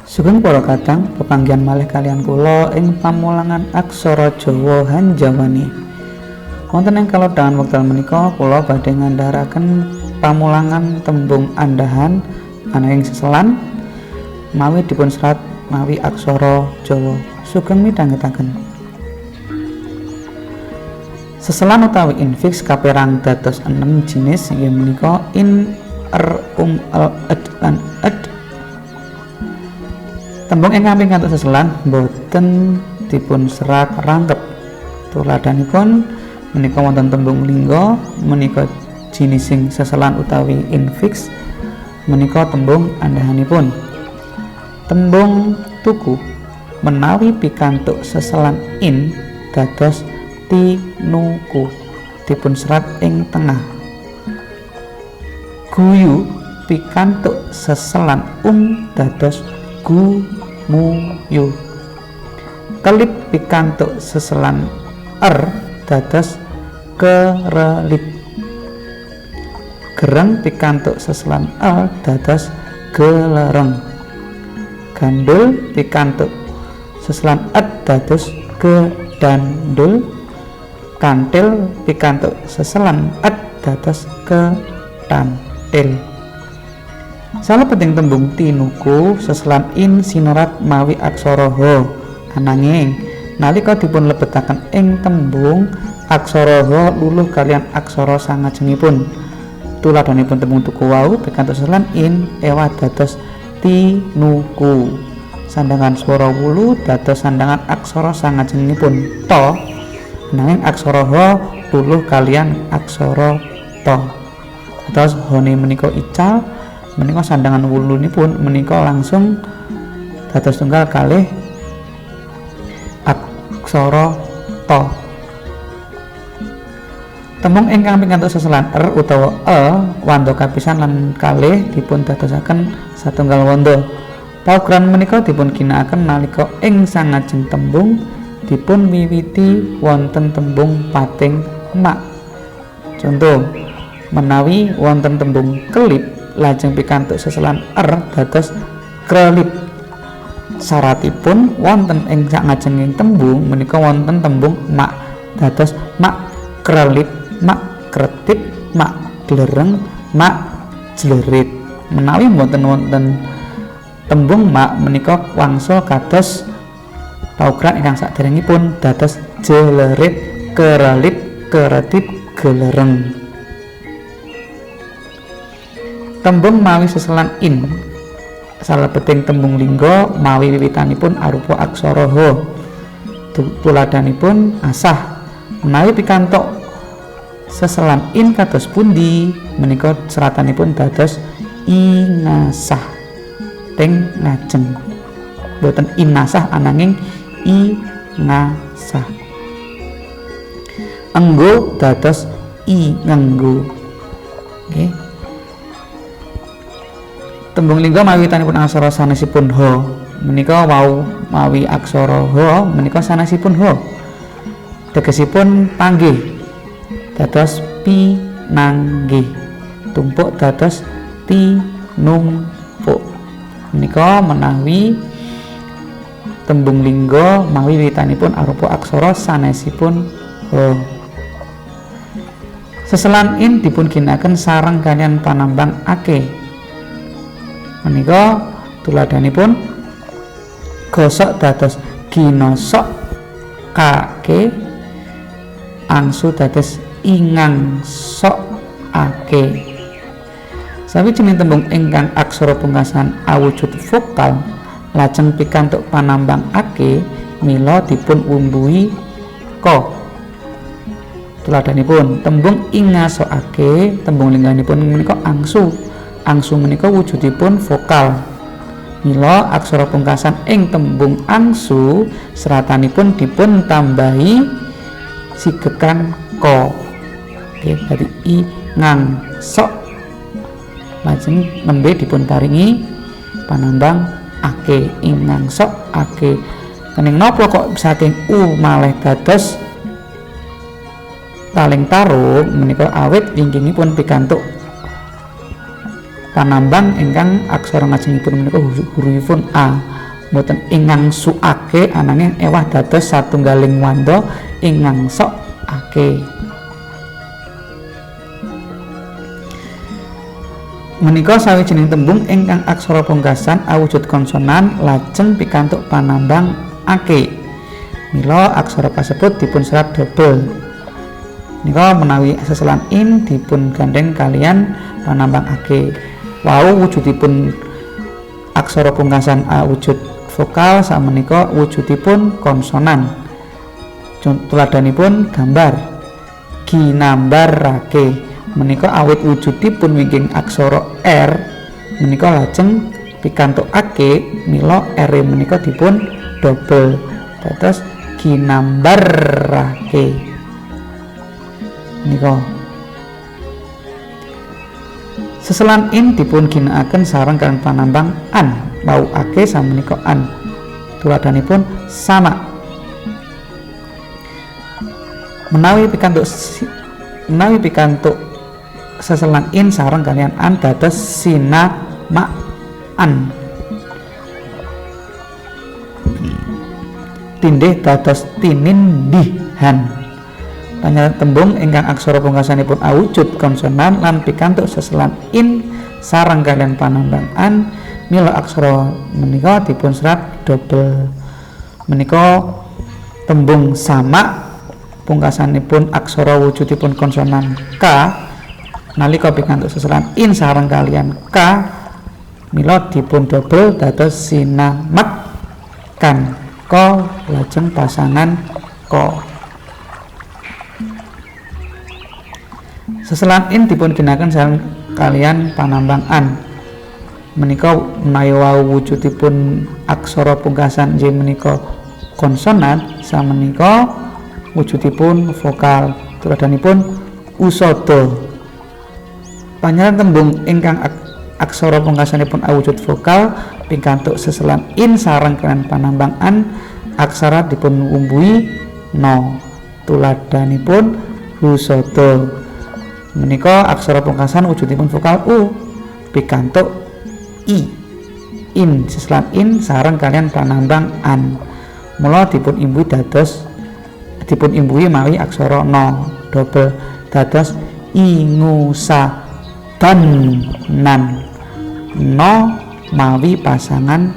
Sugeng para kadang pepanggihan malih kalian kula ing pamulangan aksara Jawa Hanjawani. Wonten ing kalodhangan wekdal menika kula badhe ngandharaken pamulangan tembung andhahan anaing seselan mawi dipun serat mawi aksara Jawa. Sugeng midhangetaken. Seselan utawi infiks kaperang dados 6 jinis inggih menika in, ed, lan ed. Tembung ingkang pikantuk seselan boten dipun serat rangkep. Tuladhanipun menika wonten tembung lingga menika jinising seselan utawi infiks menika tembung andhahanipun. Tembung tuku menawi pikantuk seselan in dados tinuku dipun serat ing tengah. Guyu pikantuk seselan dados gumuyu. Kelip pikantuk seselan dados kerelip. Gereng pikantuk seselan dados gelereng. Gandul pikantuk seselan dados gedandul. Kantil pikantuk seselan dados ketantil. Salebeting tembung tinuku seselan in sinerat mawi aksara ha. Ananging nalika dipun lebetaken ing tembung aksara ha luluh kalian aksara sangajengipun. Tuladhanipun tembung tuku wau pikantuk seselan in ewah dados tinuku. Sandangan swara wulu dados sandangan aksara sangajengipun ta. Nanging aksara ha luluh kalian aksara ta. Terus hone menika ical menika sandangan wulunipun menika langsung dados tunggal kalih aksara ta. Tembung ingkang pikantuk seselan utawa wanda kapisan lan kalih dipun dadosaken satunggal wanda. Paugeran menika dipun ginakaken nalika ing sangajeng tembung dipun wiwiti wonten tembung pating mak. Contoh, menawi wonten tembung kelip lajeng pikantuk seselan dados krelip. Syaratipun wonten ing sangajenging tembung menika wonten tembung mak dados mak krelip, mak kretip, mak glereng, mak jlerit. Menawi wonten tembung mak menika wangsul kados paugeran ingkang saderengipun dados jelerit, kerelip, keretip, gelereng. Tembung mawi seselan in salebeting tembung lingga mawi wiwitanipun arupa aksara ha. Tuladhanipun asah. Menawi pikantuk seselan in kados pundi menika seratanipun dados inasah ting ngajeng. Boten inasah ananging ingasah. Enggo dados ngenggo. Nggih. Tembung lingga mawi wiwitanipun aksara sanesipun ha. Menika wau mawi aksara ha menika sanesipun ha. Tegesipun panggih dados pinanggih. Tumpuk dados tinumpuk. Menika menawi tembung lingga mawi wiwitanipun arupa aksara sanesipun ha. Seselan in dipun ginakaken sareng kaliyan panambang ake. Menika tuladhanipun gosok dados ginosok, kake, angsu dados ingang sok ake. Sawijining tembung ingkang aksara pungkasan awujud vokal lajeng pikantuk panambang ake mila dipun umbuhi ka. Tuladhanipun tembung ingasokake tembung lingganipun menika angsu. Angsu menika wujudipun vokal. Mila aksara pungkasan ing tembung angsu seratanipun dipun tambahi sigekan ka. Nggih, dadi i ngang sok. Lajeng nembe dipun paringi panambang ake, ingang sok ake. Kening napa kok saking u malih dados taling tarung menika awit wingkingipun pikantuk panambang ingkang aksara ngajengipun menika hurufipun A mboten ingang suake ananging ewah dados satunggaling wanda ingang sok ake. Menika sawijining tembung ingkang aksara pungkasan awujud konsonan lajeng pikantuk panambang ake. Mila aksara kasebut dipun serat double. Nika menawi seselan in dipun gandeng kalian panambang ake. Wau wujudipun aksara pungkasan awujud vokal samenika wujudipun konsonan. Tuladhanipun gambar ginambarake menika awit wujudipun wingking aksara R menika lajeng pikantuk ake mila R menika dipun double dados ginambarake menika. Seselan in dipun ginakaken sareng kaliyan panambang an wau ake samenika an tuladhanipun sama. Menawi pikantuk seselan in sareng kaliyan an dados sinamaan. Tindih dados tinindihan. Panjenengan tembung ingkang aksara pungkasanipun awujud konsonan lan pikantuk seselan in sareng kaliyan panambang an mila aksara menika dipun serat double. Menika tembung sama pungkasanipun aksara wujudipun konsonan K nalika pikantuk seselan in sareng kaliyan K mila dipun double dados sinamakkan ko lajeng pasangan ko. Seselan in dipun ginakaken sareng kaliyan panambang an menika menawi wau wujudipun aksara pungkasan J menika konsonan samenika wujudipun vokal tuladhanipun usada. Panjenengan tembung ingkang aksara pungkasanipun awujud vokal pikantuk seselan in sareng kaliyan panambang an aksara dipun umbuhi no tuladhanipun usada. Menika aksara pungkasan wujudipun vokal u pikantuk i in seselan in sareng kaliyan panambang an mula dipun imbuhi mawi aksara no double dados ingusabanan no mawi pasangan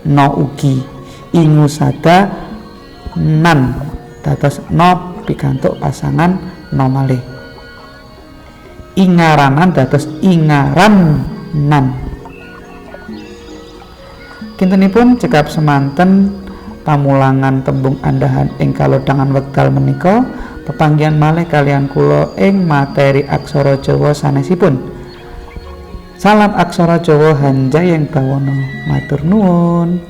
no ugi ingusada nan dados no pikantuk pasangan no malih. Ingaranan dados ingaranan. Kintenipun cekap semanten pamulangan tembung andahan ing kalodhangan wekdal menika pepanggihan malih kalian kula ing materi aksara Jawa sanesipun. Salam aksara Jawa Hanjayeng Bawana. Matur nuwun.